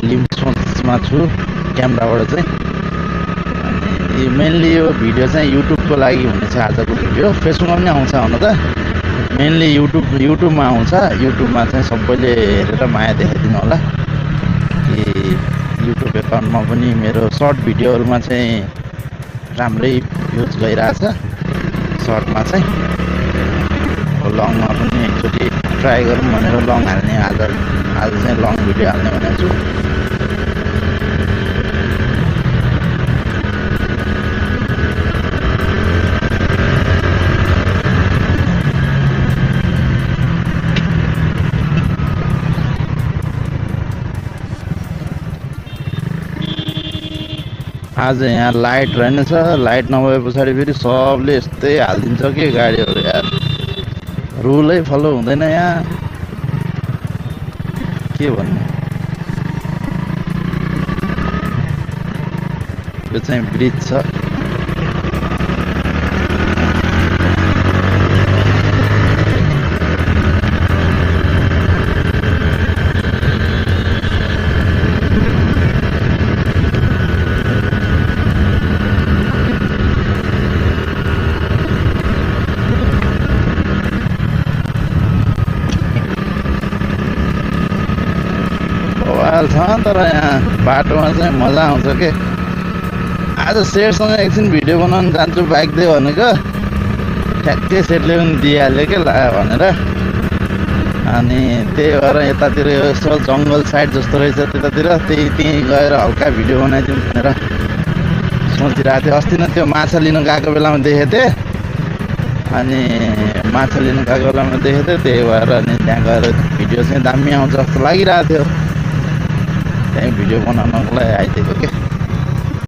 लिने सोचमा छु क्यामेराबाट चाहिँ। अनि मेनली यो भिडियो चाहिँ युट्युबको लागि हुनेछ आजको भिडियो। फेसबुकमा पनि आउँछ हुन त, मेनली युट्युबमा आउँछ। युट्युबमा चाहिँ सबैले हेरेर माया देखाइदिनु होला कि युट्युब एकाउन्टमा पनि मेरो सर्ट भिडियोहरूमा चाहिँ राम्रै भ्युज गइरहेछ। सर्टमा चाहिँ लङमा पनि एकचोटि ट्राई गरौँ भनेर लङ हाल्ने, आज चाहिँ लङ भिडियो हाल्ने भनेको छु। आज यहाँ लाइट रहेनछ। लाइट नभए पछाडि फेरि सबले यस्तै हालिदिन्छ कि गाडीहरू यार, रुलै फलो हुँदैन यहाँ, के भन्नु। यो चाहिँ ब्रिज छ। छ तर यहाँ बाटोमा चाहिँ मजा आउँछ के। आज सेटसँग एकछिन भिडियो बनाउन जान्छु बाइक दियो भनेको, ठ्याक्कै सेटले पनि दिइहाल्यो के ला भनेर। अनि त्यही भएर यतातिर यसो जङ्गल साइड जस्तो रहेछ त्यतातिर, त्यहीँ गएर हल्का भिडियो बनाइदिउँ भनेर सोचिरहेको थिएँ। अस्ति नै त्यो माछा लिन गएको बेलामा देखेको थिएँ, अनि माछा लिन गएको बेलामा देखेको थिएँ, त्यही भएर अनि त्यहाँ गएर भिडियो चाहिँ दामी आउँछ जस्तो लागिरहेको थियो। त्यही भिडियो बनाउनको लागि आइदिएको के।